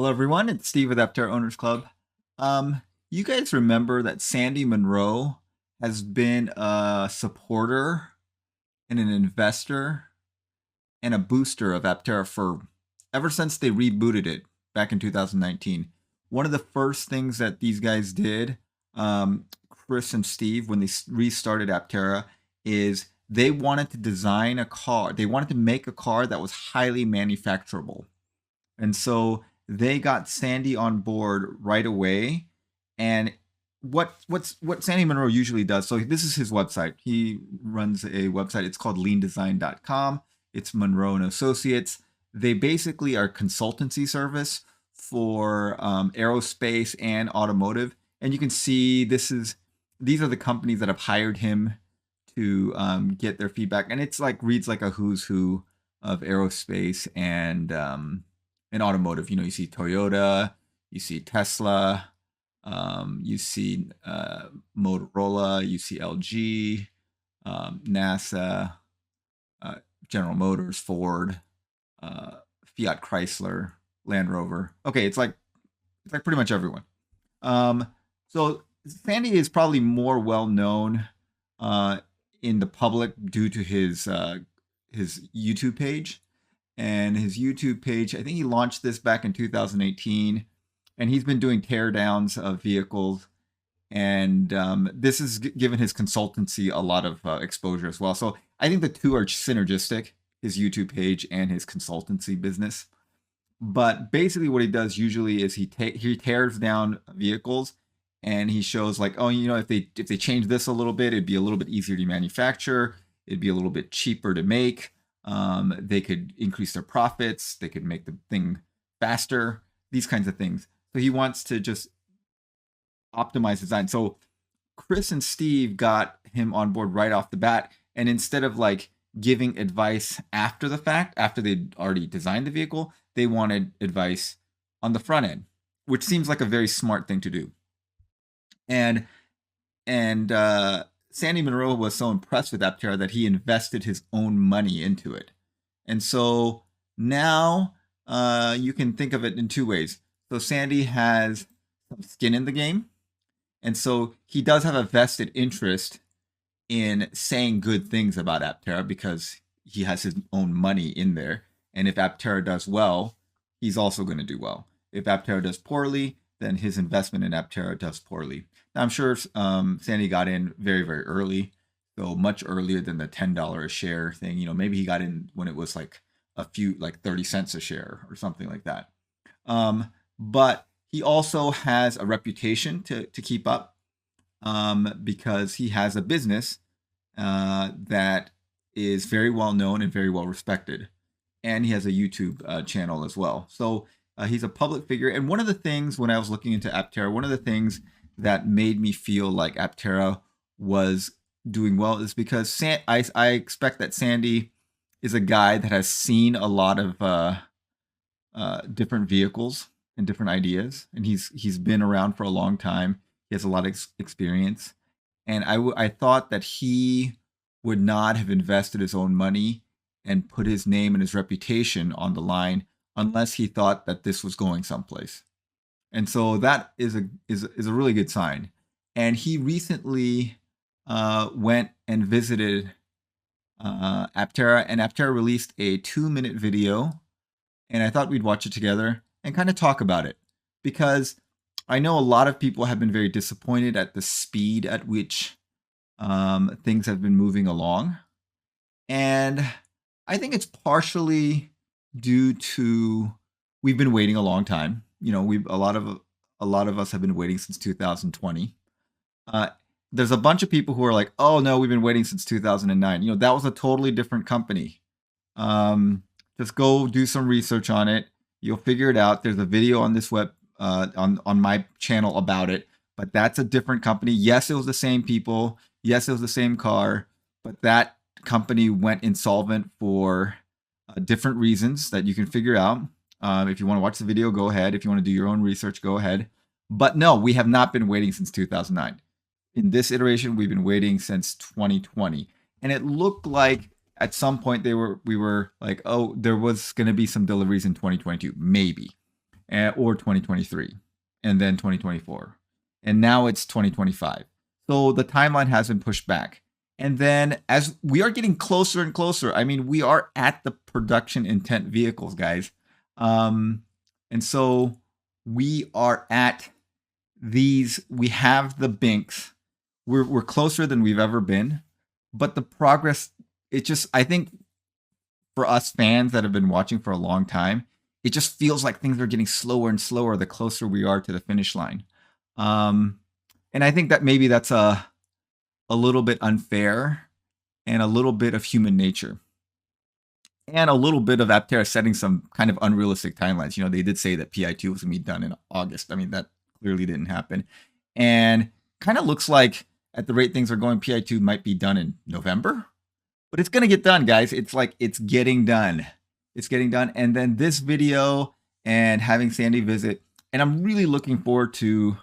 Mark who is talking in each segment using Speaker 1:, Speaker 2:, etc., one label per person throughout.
Speaker 1: Hello, everyone. It's Steve with Aptera Owners Club. You guys remember that Sandy Munro has been a supporter and an investor and a booster of Aptera for ever since they rebooted it back in 2019. One of the first things that these guys did, Chris and Steve, when they restarted Aptera, is they wanted to design a car. They wanted to make a car that was highly manufacturable. And so they got Sandy on board right away. And what Sandy Munro usually does, so this is his website. He runs a website. It's called leandesign.com. It's Munro and Associates. They basically are a consultancy service for aerospace and automotive. And you can see these are the companies that have hired him to get their feedback. And it's like reads like a who's who of aerospace and automotive. You know, you see Toyota, you see Tesla, you see Motorola, you see LG, NASA, General Motors, Ford, Fiat Chrysler, Land Rover. Okay, it's like pretty much everyone. So Sandy is probably more well known in the public due to his YouTube page. And his YouTube page, I think he launched this back in 2018, and he's been doing teardowns of vehicles. And this has given his consultancy a lot of exposure as well. So I think the two are synergistic, his YouTube page and his consultancy business. But basically what he does usually is he tears down vehicles and he shows like, oh, you know, if they change this a little bit, it'd be a little bit easier to manufacture. It'd be a little bit cheaper to make. They could increase their profits. They could make the thing faster, these kinds of things. So he wants to just optimize design. So Chris and Steve got him on board right off the bat. And instead of like giving advice after the fact, after they'd already designed the vehicle, they wanted advice on the front end, which seems like a very smart thing to do. And Sandy Munro was so impressed with Aptera that he invested his own money into it. And so now you can think of it in two ways. So Sandy has some skin in the game. And so he does have a vested interest in saying good things about Aptera because he has his own money in there. And if Aptera does well, he's also going to do well. If Aptera does poorly, then his investment in Aptera does poorly. Now, I'm sure Sandy got in very, very early, so much earlier than the $10 a share thing. You know, maybe he got in when it was like like 30 cents a share or something like that. But he also has a reputation to keep up because he has a business that is very well known and very well respected. And he has a YouTube channel as well. So he's a public figure. And one of the things when I was looking into Aptera, one of the things that made me feel like Aptera was doing well is because I expect that Sandy is a guy that has seen a lot of different vehicles and different ideas, and he's been around for a long time. He has a lot of experience, and I thought that he would not have invested his own money and put his name and his reputation on the line unless he thought that this was going someplace. And so that is a really good sign. And he recently went and visited Aptera, and Aptera released a 2-minute video. And I thought we'd watch it together and kind of talk about it, because I know a lot of people have been very disappointed at the speed at which things have been moving along. And I think it's partially due to we've been waiting a long time. You know, a lot of us have been waiting since 2020. There's a bunch of people who are like, "Oh no, we've been waiting since 2009." You know, that was a totally different company. Just go do some research on it. You'll figure it out. There's a video on this on my channel about it. But that's a different company. Yes, it was the same people. Yes, it was the same car. But that company went insolvent for different reasons that you can figure out. If you want to watch the video, go ahead. If you want to do your own research, go ahead. But no, we have not been waiting since 2009. In this iteration, we've been waiting since 2020. And it looked like at some point we were like, oh, there was going to be some deliveries in 2022, maybe. or 2023, and then 2024. And now it's 2025. So the timeline has been pushed back. And then as we are getting closer and closer, I mean, we are at the production intent vehicles, guys. And so we are at these, we have the binks. We're closer than we've ever been, but the progress, it just, I think for us fans that have been watching for a long time, it just feels like things are getting slower and slower the closer we are to the finish line. And I think that maybe that's a little bit unfair and a little bit of human nature. And a little bit of Aptera setting some kind of unrealistic timelines. You know, they did say that PI2 was going to be done in August. I mean, that clearly didn't happen. And kind of looks like at the rate things are going, PI2 might be done in November. But it's going to get done, guys. It's like it's getting done. It's getting done. And then this video and having Sandy visit. And I'm really looking forward to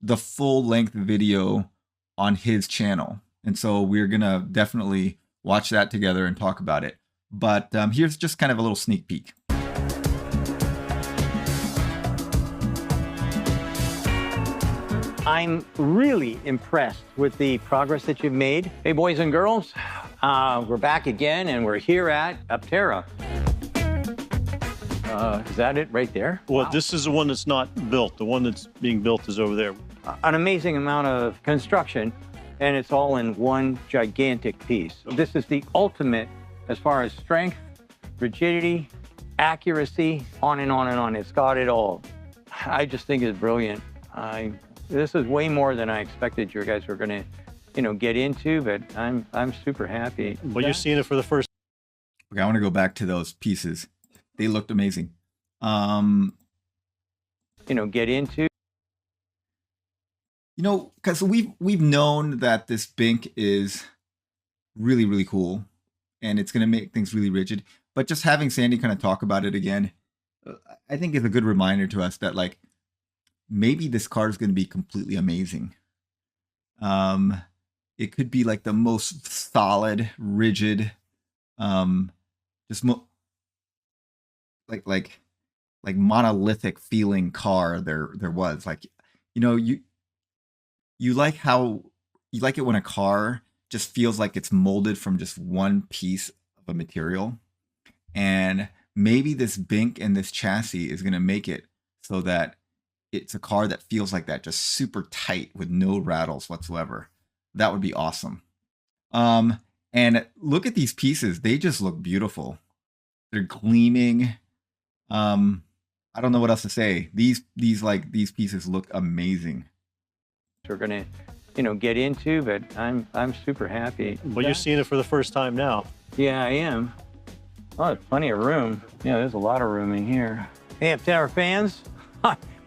Speaker 1: the full length video on his channel. And so we're going to definitely watch that together and talk about it. But here's just kind of a little sneak peek.
Speaker 2: I'm really impressed with the progress that you've made. Hey, boys and girls, we're back again, and we're here at Aptera. Is that it right there?
Speaker 3: Well,
Speaker 2: Wow.
Speaker 3: This is the one that's not built. The one that's being built is over there.
Speaker 2: An amazing amount of construction, and it's all in one gigantic piece. This is the ultimate as far as strength, rigidity, accuracy, on and on and on. It's got it all. I just think it's brilliant. This is way more than I expected you guys were going to, get into, but I'm super happy.
Speaker 3: But you're seeing it for the first.
Speaker 1: Okay, I want to go back to those pieces. They looked amazing.
Speaker 2: Get into.
Speaker 1: Because we've known that this bink is really, really cool, and it's going to make things really rigid. But just having Sandy kind of talk about it again, I think is a good reminder to us that like maybe this car is going to be completely amazing. It could be like the most solid, rigid, just like monolithic feeling car there was. Like, you like it when a car just feels like it's molded from just one piece of a material. And maybe this bink and this chassis is going to make it so that it's a car that feels like that, just super tight with no rattles whatsoever. That would be awesome. And look at these pieces. They just look beautiful. They're gleaming. I don't know what else to say. These pieces look amazing.
Speaker 2: We're going to, get into, but I'm super happy.
Speaker 3: But you're seeing it for the first time now.
Speaker 2: Yeah, I am. Oh, there's plenty of room. Yeah, there's a lot of room in here. Hey, Aptera fans.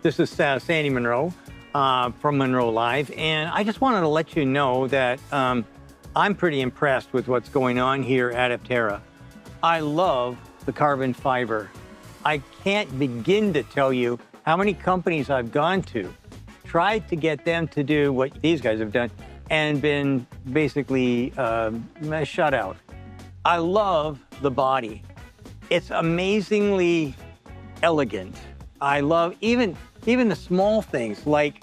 Speaker 2: This is Sandy Munro from Munro Live, and I just wanted to let you know that I'm pretty impressed with what's going on here at Aptera. I love the carbon fiber. I can't begin to tell you how many companies I've gone to, tried to get them to do what these guys have done, and been basically shut out. I love the body. It's amazingly elegant. I love even the small things like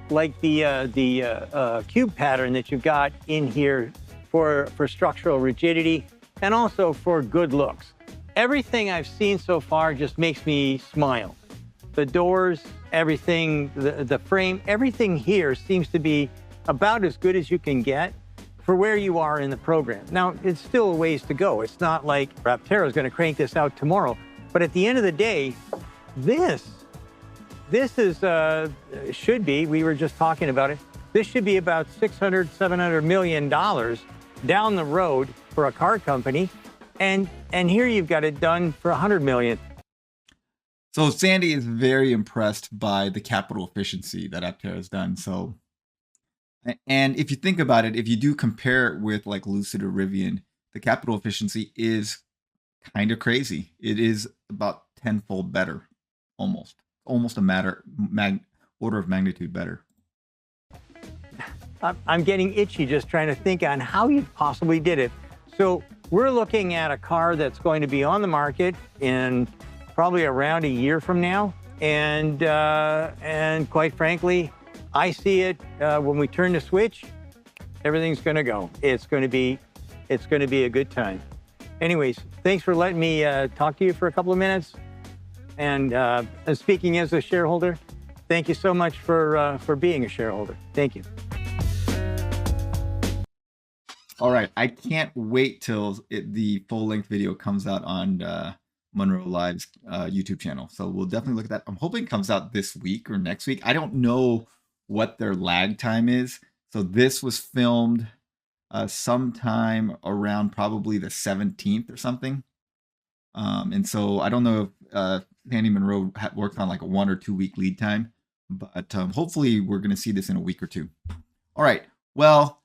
Speaker 2: the cube pattern that you've got in here for structural rigidity and also for good looks. Everything I've seen so far just makes me smile. The doors, everything, the frame, everything here seems to be about as good as you can get for where you are in the program. Now, it's still a ways to go. It's not like Aptera is going to crank this out tomorrow. But at the end of the day, this is, should be, we were just talking about it, this should be about $600–700 million down the road for a car company. And here you've got it done for $100 million.
Speaker 1: So Sandy is very impressed by the capital efficiency that Aptera has done. So, and if you think about it, if you do compare it with like Lucid or Rivian, the capital efficiency is kind of crazy. It is about tenfold better, almost a order of magnitude better.
Speaker 2: I'm getting itchy just trying to think on how you possibly did it. So we're looking at a car that's going to be on the market in probably around a year from now. and quite frankly, I see it when we turn the switch, everything's going to go. It's going to be a good time. Anyways, thanks for letting me talk to you for a couple of minutes. And speaking as a shareholder, thank you so much for being a shareholder. Thank you.
Speaker 1: All right, I can't wait till the full-length video comes out on Munro Live's YouTube channel. So we'll definitely look at that. I'm hoping it comes out this week or next week. I don't know what their lag time is. So this was filmed sometime around probably the 17th or something. And so I don't know if Sandy Munro works on like a 1 or 2 week lead time, but hopefully we're going to see this in a week or two. All right. Well,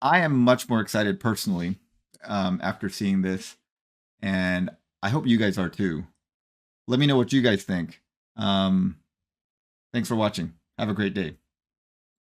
Speaker 1: I am much more excited personally after seeing this, and I hope you guys are too. Let me know what you guys think. Thanks for watching. Have a great day.